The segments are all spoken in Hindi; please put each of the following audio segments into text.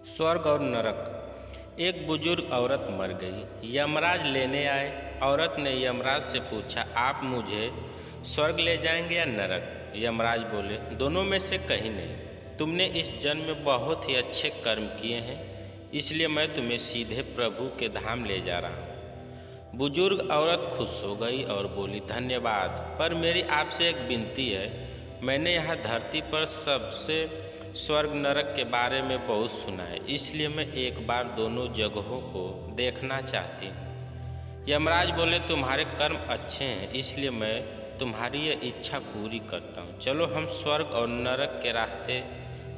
स्वर्ग और नरक। एक बुजुर्ग औरत मर गई। यमराज लेने आए। औरत ने यमराज से पूछा, आप मुझे स्वर्ग ले जाएंगे या नरक? यमराज बोले, दोनों में से कहीं नहीं। तुमने इस जन्म में बहुत ही अच्छे कर्म किए हैं, इसलिए मैं तुम्हें सीधे प्रभु के धाम ले जा रहा हूँ। बुजुर्ग औरत खुश हो गई और बोली, धन्यवाद, पर मेरी आपसे एक विनती है। मैंने यहाँ धरती पर सबसे स्वर्ग नरक के बारे में बहुत सुना है, इसलिए मैं एक बार दोनों जगहों को देखना चाहती हूँ। यमराज बोले, तुम्हारे कर्म अच्छे हैं, इसलिए मैं तुम्हारी ये इच्छा पूरी करता हूँ। चलो हम स्वर्ग और नरक के रास्ते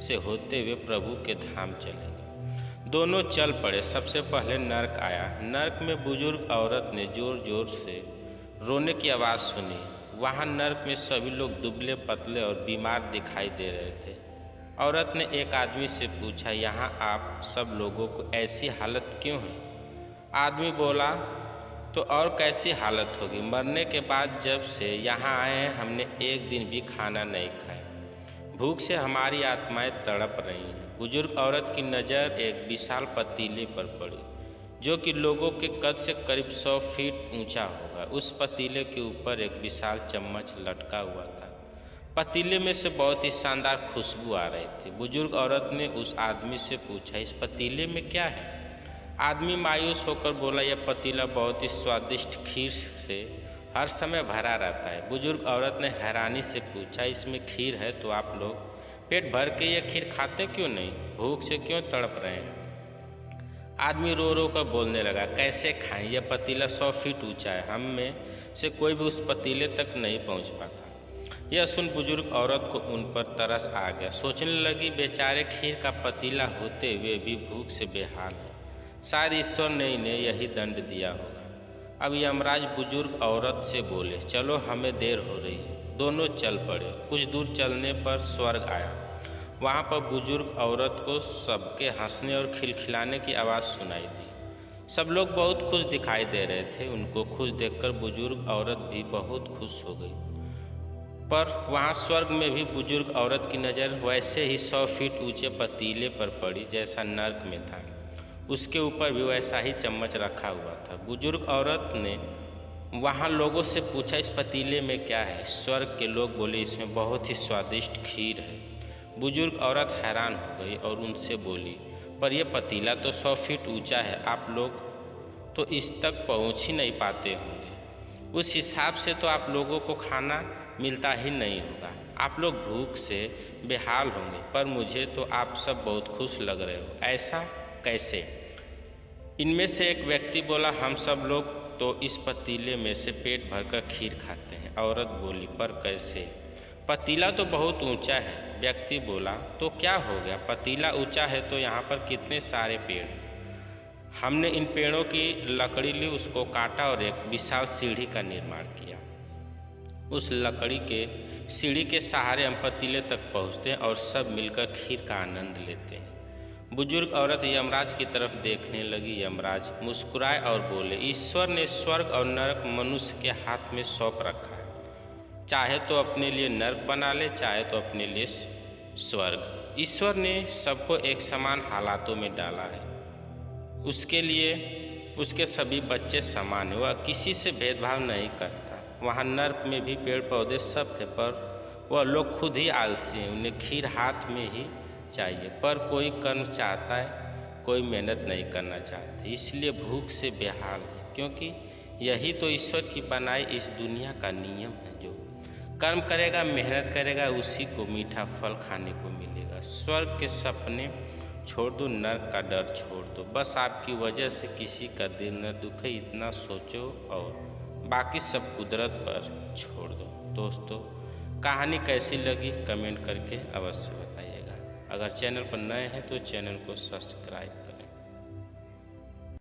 से होते हुए प्रभु के धाम चलेंगे। दोनों चल पड़े। सबसे पहले नरक आया। नरक में बुजुर्ग औरत ने जोर जोर से रोने की आवाज़ सुनी। वहाँ नरक में सभी लोग दुबले पतले और बीमार दिखाई दे रहे थे। औरत ने एक आदमी से पूछा, यहाँ आप सब लोगों को ऐसी हालत क्यों है? आदमी बोला, तो और कैसी हालत होगी? मरने के बाद जब से यहाँ आए हैं हमने एक दिन भी खाना नहीं खाया। भूख से हमारी आत्माएं तड़प रही हैं। बुजुर्ग औरत की नज़र एक विशाल पतीले पर पड़ी, जो कि लोगों के कद से करीब 100 फीट ऊंचा होगा। उस पतीले के ऊपर एक विशाल चम्मच लटका हुआ था। पतीले में से बहुत ही शानदार खुशबू आ रही थी। बुजुर्ग औरत ने उस आदमी से पूछा, इस पतीले में क्या है? आदमी मायूस होकर बोला, यह पतीला बहुत ही स्वादिष्ट खीर से हर समय भरा रहता है। बुजुर्ग औरत ने हैरानी से पूछा, इसमें खीर है तो आप लोग पेट भर के यह खीर खाते क्यों नहीं? भूख से क्यों तड़प रहे हैं? आदमी रो रो कर बोलने लगा, कैसे खाएं? यह पतीला 100 फीट ऊंचा है, हम में से कोई भी उस पतीले तक नहीं पहुंच पाता। यह सुन बुजुर्ग औरत को उन पर तरस आ गया। सोचने लगी, बेचारे खीर का पतीला होते हुए भी भूख से बेहाल है। शायद ईश्वर ने इन्हें यही दंड दिया होगा। अब यमराज बुजुर्ग औरत से बोले, चलो हमें देर हो रही है। दोनों चल पड़े। कुछ दूर चलने पर स्वर्ग आया। वहाँ पर बुजुर्ग औरत को सबके हंसने और खिलखिलाने की आवाज़ सुनाई दी। सब लोग बहुत खुश दिखाई दे रहे थे। उनको खुश देखकर बुजुर्ग औरत भी बहुत खुश हो गई। पर वहाँ स्वर्ग में भी बुजुर्ग औरत की नज़र वैसे ही 100 फीट ऊंचे पतीले पर पड़ी जैसा नर्क में था। उसके ऊपर भी वैसा ही चम्मच रखा हुआ था। बुजुर्ग औरत ने वहाँ लोगों से पूछा, इस पतीले में क्या है? स्वर्ग के लोग बोले, इसमें बहुत ही स्वादिष्ट खीर है। बुजुर्ग औरत हैरान हो गई और उनसे बोली, पर यह पतीला तो 100 फीट ऊंचा है, आप लोग तो इस तक पहुँच ही नहीं पाते होंगे। उस हिसाब से तो आप लोगों को खाना मिलता ही नहीं होगा। आप लोग भूख से बेहाल होंगे, पर मुझे तो आप सब बहुत खुश लग रहे हो। ऐसा कैसे? इनमें से एक व्यक्ति बोला, हम सब लोग तो इस पतीले में से पेट भरकर खीर खाते हैं। औरत बोली, पर कैसे? पतीला तो बहुत ऊंचा है। व्यक्ति बोला, तो क्या हो गया? पतीला ऊंचा है तो यहाँ पर कितने सारे पेड़ हैं। हमने इन पेड़ों की लकड़ी ली, उसको काटा और एक विशाल सीढ़ी का निर्माण किया। उस लकड़ी के सीढ़ी के सहारे हम पतीले तक पहुँचते हैं और सब मिलकर खीर का आनंद लेते हैं। बुजुर्ग औरत यमराज की तरफ देखने लगी। यमराज मुस्कुराए और बोले, ईश्वर ने स्वर्ग और नरक मनुष्य के हाथ में सौंप रखा है। चाहे तो अपने लिए नरक बना ले, चाहे तो अपने लिए स्वर्ग। ईश्वर ने सबको एक समान हालातों में डाला है। उसके लिए उसके सभी बच्चे समान हैं। वह किसी से भेदभाव नहीं करता। वहाँ नर्क में भी पेड़ पौधे सब थे, पर वह लोग खुद ही आलसी हैं। उन्हें खीर हाथ में ही चाहिए। पर कोई कर्म चाहता है, कोई मेहनत नहीं करना चाहते, इसलिए भूख से बेहाल है। क्योंकि यही तो ईश्वर की बनाई इस दुनिया का नियम है। जो कर्म करेगा, मेहनत करेगा, उसी को मीठा फल खाने को मिलेगा। स्वर्ग के सपने छोड़ दो, नर्क का डर छोड़ दो। बस आपकी वजह से किसी का दिल न दुखे, इतना सोचो और बाकी सब कुदरत पर छोड़ दो। दोस्तों, कहानी कैसी लगी कमेंट करके अवश्य बताइएगा। अगर चैनल पर नए हैं तो चैनल को सब्सक्राइब करें।